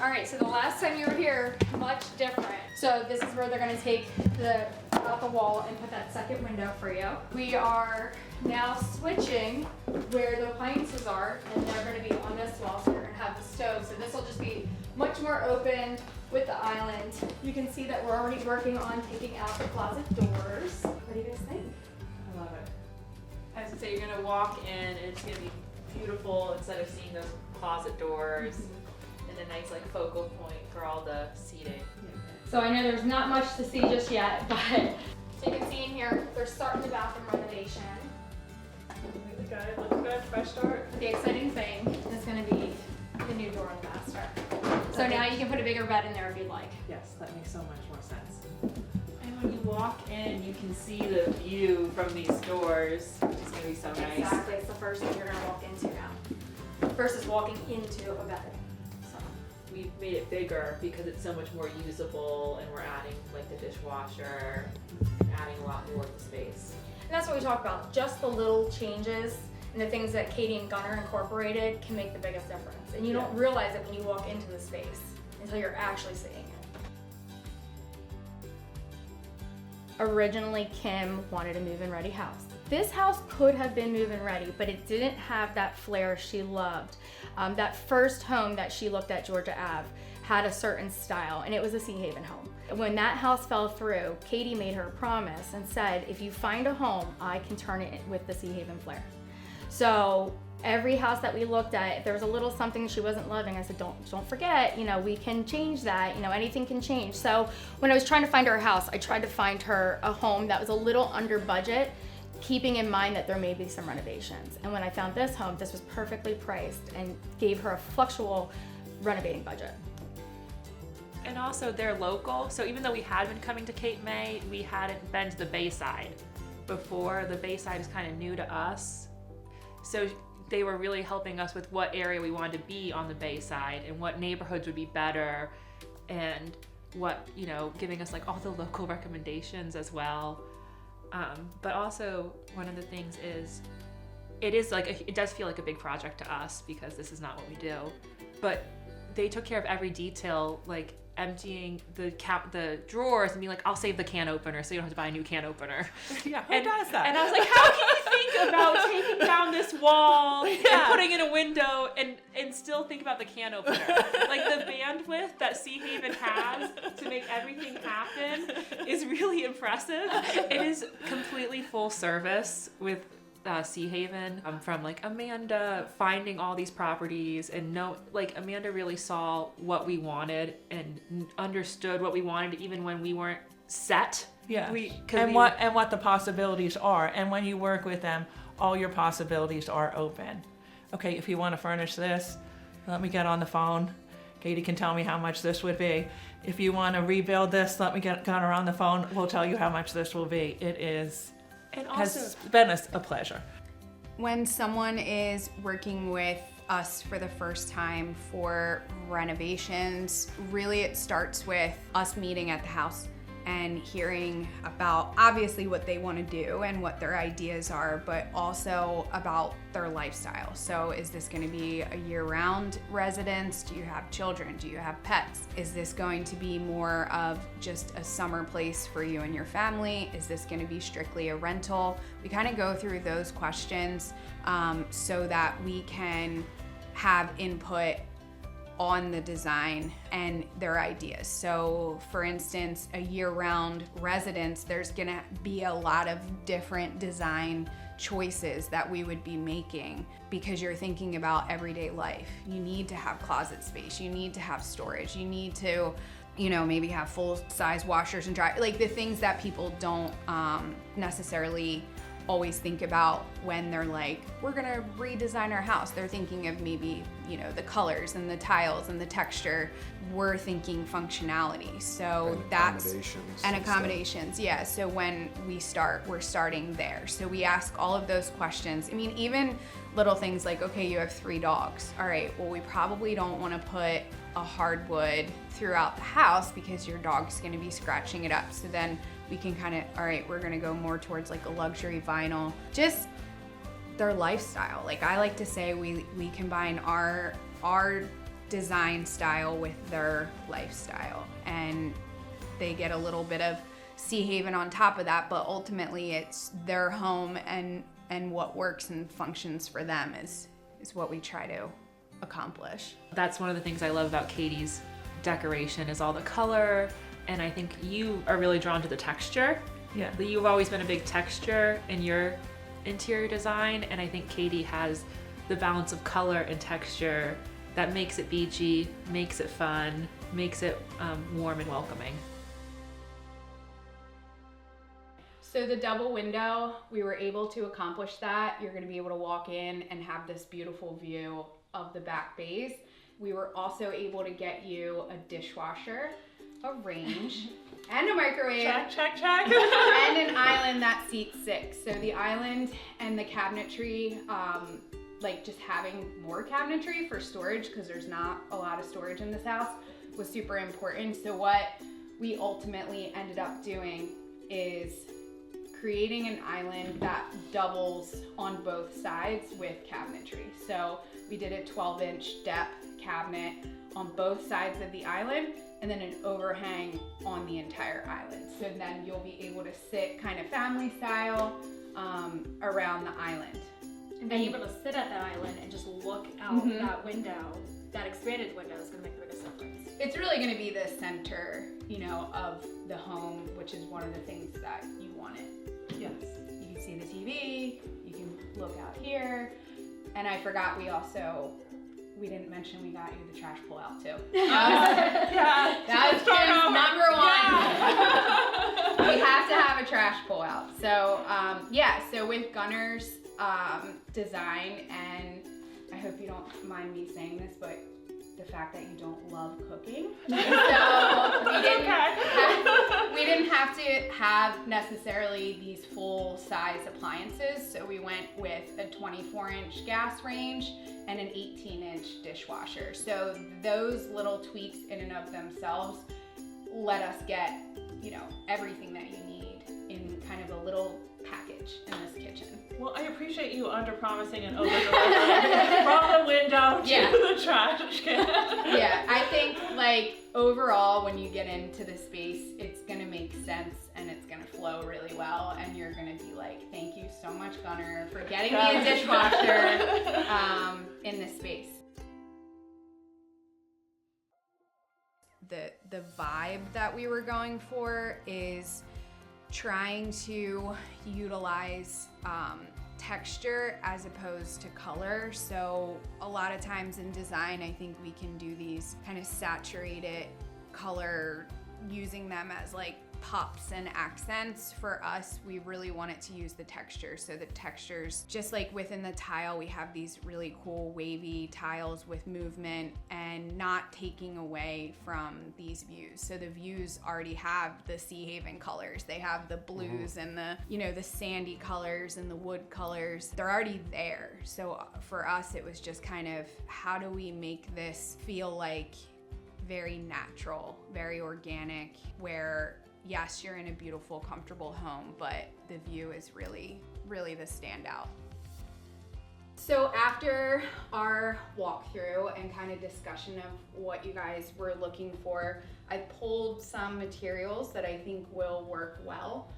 All right, so the last time you were here, much different. So this is where they're gonna take out the wall and put that second window for you. We are now switching where the appliances are, and they're gonna be on this wall, so you're gonna have the stove. So this will just be much more open with the island. You can see that we're already working on taking out the closet doors. What do you guys think? I love it. I was gonna say, you're gonna walk in and it's gonna be beautiful instead of seeing those closet doors and a nice like focal point for all the seating. So I know there's not much to see just yet, but so you can see in here, they're starting the bathroom renovation. Looks good, looks good, fresh start. The exciting thing is gonna be the new door on the master. So now you can put a bigger bed in there if you'd like. Yes, that makes so much more sense. And when you walk in, you can see the view from these doors, which is gonna be so nice. Exactly, it's the first thing you're gonna walk into now, versus walking into a bed. So We've made it bigger because it's so much more usable, and we're adding like the dishwasher, adding a lot more of the space. and that's what we talk about. Just the little changes and the things that Katie and Gunnar incorporated can make the biggest difference. And you don't realize it when you walk into the space until you're actually seeing it. Originally, Kim wanted a move-in ready house. This house could have been move-in ready, but it didn't have that flair she loved. That first home that she looked at, Georgia Ave, had a certain style, and it was a Sea Haven home. When that house fell through, Katie made her a promise and said, if you find a home, I can turn it with the Sea Haven flair. So every house that we looked at, if there was a little something she wasn't loving, I said, don't forget, we can change that, anything can change. So when I was trying to find her a house, I tried to find her a home that was a little under budget, keeping in mind that there may be some renovations. And when I found this home, this was perfectly priced and gave her a fluctual renovating budget. And also they're local, so even though we had been coming to Cape May, we hadn't been to the Bayside before. The Bayside is kind of new to us. So they were really helping us with what area we wanted to be on the Bayside and what neighborhoods would be better, and what, giving us like all the local recommendations as well. But also one of the things is, it does feel like a big project to us because this is not what we do, but they took care of every detail, like emptying the drawers and being like, I'll save the can opener so you don't have to buy a new can opener. Yeah, who does that? And I was like, how can you think about taking down this wall and putting in a window and still think about the can opener? Like the bandwidth that Sea Haven has to make everything happen is really impressive. It is completely full service with Sea Haven. From like Amanda finding all these properties, and Amanda really saw what we wanted and understood what we wanted even when we weren't set. Yeah, what the possibilities are, and when you work with them, all your possibilities are open. Okay, if you want to furnish this, let me get on the phone. Katie can tell me how much this would be. If you want to rebuild this, let me get her on the phone. We'll tell you how much this will be. It is. And also, has been a pleasure. When someone is working with us for the first time for renovations, really it starts with us meeting at the house and hearing about obviously what they want to do and what their ideas are, but also about their lifestyle. So is this going to be a year-round residence? Do you have children? Do you have pets? Is this going to be more of just a summer place for you and your family? Is this going to be strictly a rental? We kind of go through those questions so that we can have input on the design and their ideas. So for instance, a year-round residence, there's gonna be a lot of different design choices that we would be making because you're thinking about everyday life. You need to have closet space, you need to have storage, you need to maybe have full-size washers and dryers, like the things that people don't necessarily always think about when they're like, we're gonna redesign our house. They're thinking of maybe, the colors and the tiles and the texture. We're thinking functionality. So accommodations. Yeah. So when we start, we're starting there. So we ask all of those questions. I mean, even little things like, okay, you have 3 dogs. All right, well, we probably don't wanna put a hardwood throughout the house because your dog's gonna be scratching it up. So then we can all right, we're gonna go more towards like a luxury vinyl. Just their lifestyle. Like I like to say we combine our design style with their lifestyle, and they get a little bit of Sea Haven on top of that, but ultimately it's their home, and what works and functions for them is what we try to accomplish. That's one of the things I love about Katie's decoration is all the color, and I think you are really drawn to the texture. Yeah. You've always been a big texture in your interior design, and I think Katie has the balance of color and texture that makes it beachy, makes it fun, makes it warm and welcoming. So the double window, we were able to accomplish that. You're gonna be able to walk in and have this beautiful view of the back bays. We were also able to get you a dishwasher, a range, and a microwave. Check. And an island that seats 6. So the island and the cabinetry, like just having more cabinetry for storage, because there's not a lot of storage in this house, was super important. So what we ultimately ended up doing is creating an island that doubles on both sides with cabinetry. So we did a 12-inch depth cabinet on both sides of the island, and then an overhang on the entire island. So then you'll be able to sit kind of family style around the island. And being able to sit at that island and just look out that window, that expanded window, is going to make the biggest difference. It's really going to be the center, of the home, which is one of the things that you wanted. Yes. You can see the TV, you can look out here, and I forgot we didn't mention we got you the trash pull out too. That was Kim's number one. We have to have a trash pull out. So so with Gunnär's design, and I hope you don't mind me saying this, but the fact that you don't love cooking. So we didn't have to have necessarily these full size appliances. So we went with a 24-inch gas range and an 18-inch dishwasher. So those little tweaks in and of themselves let us get, everything that you need in kind of a little package in this kitchen. Well, I appreciate you under-promising and over-delivering from the window to the trash can. Yeah, I think overall when you get into the space, it's gonna make sense and it's gonna flow really well, and you're gonna be like, thank you so much, Gunnar, for getting me a dishwasher in this space. The vibe that we were going for is trying to utilize texture as opposed to color. So a lot of times in design, I think we can do these kind of saturated color, using them as pops and accents. For us, we really wanted to use the texture. So the textures, just like within the tile, we have these really cool wavy tiles with movement and not taking away from these views. So the views already have the Sea Haven colors. They have the blues and the, the sandy colors and the wood colors. They're already there. So for us, it was just kind of, how do we make this feel like very natural, very organic, where yes, you're in a beautiful, comfortable home, but the view is really, really the standout. So after our walkthrough and kind of discussion of what you guys were looking for, I pulled some materials that I think will work well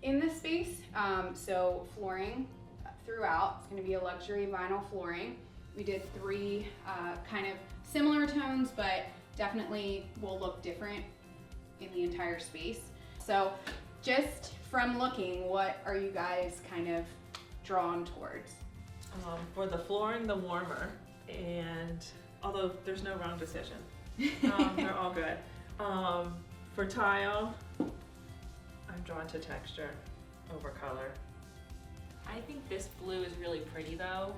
in this space. So flooring throughout, it's gonna be a luxury vinyl flooring. We did 3 kind of similar tones, but definitely will look different in the entire space. So just from looking, what are you guys kind of drawn towards? For the flooring, the warmer, and although there's no wrong decision, they're all good. For tile, I'm drawn to texture over color. I think this blue is really pretty though.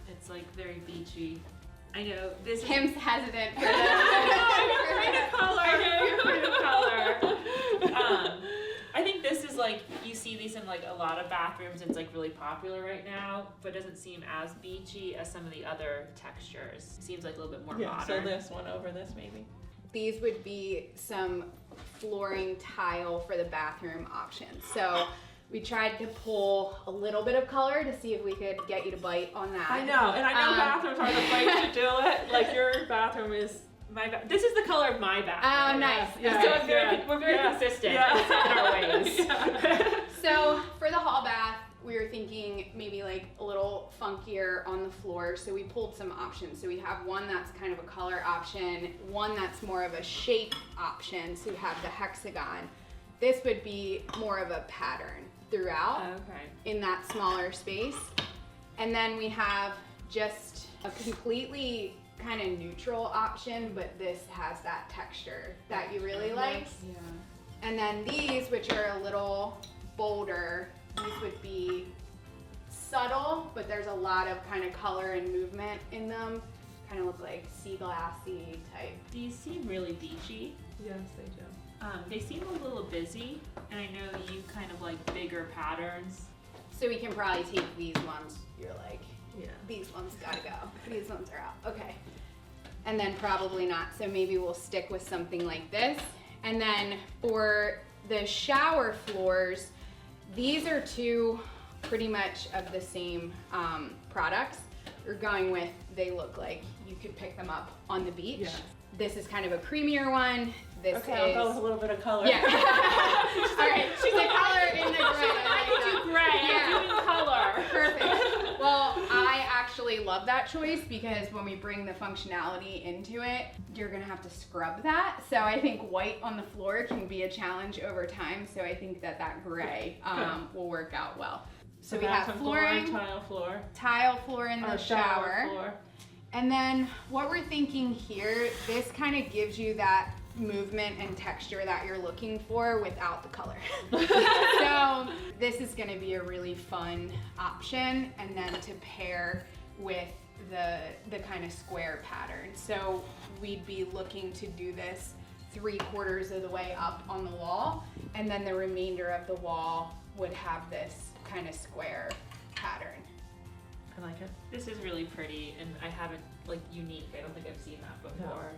It's very beachy. I know this Kim's hesitant for color. I think this is you see these in a lot of bathrooms. It's really popular right now, but doesn't seem as beachy as some of the other textures. Seems a little bit more modern. So this one over this maybe. These would be some flooring tile for the bathroom options. So We tried to pull a little bit of color to see if we could get you to bite on that. I know, and I know bathrooms are the place to do it. Like your bathroom is this is the color of my bathroom. Oh, nice. Yeah. So we're very consistent in our ways. Yeah. So for the hall bath, we were thinking maybe like a little funkier on the floor. So we pulled some options. So we have one that's kind of a color option, one that's more of a shape option. So we have the hexagon. This would be more of a pattern throughout in that smaller space. And then we have just a completely kind of neutral option, but this has that texture that you really like. Yeah. And then these, which are a little bolder, these would be subtle, but there's a lot of kind of color and movement in them. Kind of look like sea glassy type. These seem really beachy. Yes, they do. They seem a little busy, and I know you kind of like bigger patterns. So we can probably take these ones. You're like, Yeah. these ones gotta go. These ones are out. Okay. And then probably not. So maybe we'll stick with something like this. And then for the shower floors, these are two pretty much of the same products. We're going with, they look like you could pick them up on the beach. Yes. This is kind of a creamier one. This Okay, is... I'll go with a little bit of color. Yeah. All right. She's the color in the gray. I can do gray. Yeah. I'm doing color. Perfect. Well, I actually love that choice because when we bring the functionality into it, you're gonna have to scrub that. So I think white on the floor can be a challenge over time. So I think that gray will work out well. So we have flooring, tile floor in the shower. floor. And then what we're thinking here, this kind of gives you that movement and texture that you're looking for without the color. So this is going to be a really fun option, and then to pair with the kind of square pattern. So we'd be looking to do this 3/4 of the way up on the wall, and then the remainder of the wall would have this kind of square pattern. I like it. This is really pretty, and I haven't, like, unique. I don't think I've seen that before.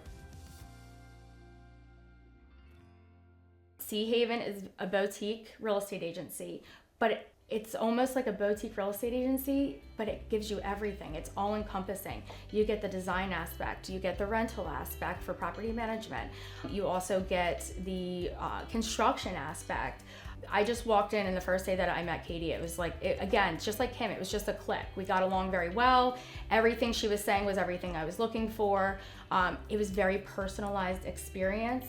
Sea Haven is a boutique real estate agency, but it's almost like a boutique real estate agency, but it gives you everything. It's all encompassing. You get the design aspect, you get the rental aspect for property management. You also get the construction aspect. I just walked in, and the first day that I met Katie, it was like, again, just like Kim, it was just a click. We got along very well. Everything she was saying was everything I was looking for. It was very personalized experience.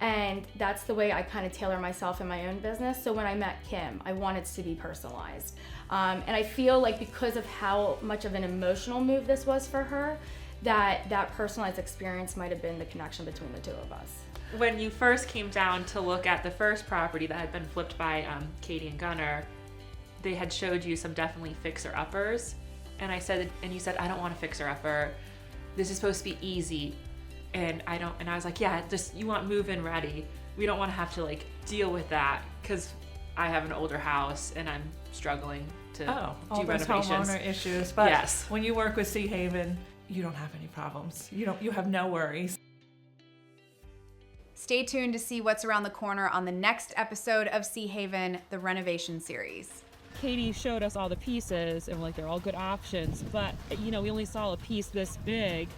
And that's the way I kind of tailor myself in my own business. So when I met Kim, I wanted to be personalized. And I feel like because of how much of an emotional move this was for her, that personalized experience might have been the connection between the two of us. When you first came down to look at the first property that had been flipped by Katie and Gunnar, they had showed you some definitely fixer-uppers. And you said, I don't want a fixer-upper. This is supposed to be easy. And I was like, yeah, just, you want move-in ready. We don't want to have to like deal with that, because I have an older house and I'm struggling to all do those renovations. homeowner issues. But Yes. when you work with Sea Haven, you don't have any problems. You have no worries. Stay tuned to see what's around the corner on the next episode of Sea Haven, the renovation series. Katie showed us all the pieces, and like they're all good options, but we only saw a piece this big.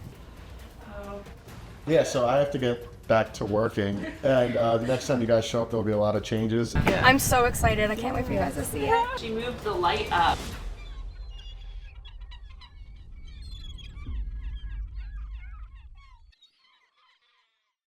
Yeah, so I have to get back to working, and the next time you guys show up, there'll be a lot of changes. I'm so excited. I can't wait for you guys to see it. She moved the light up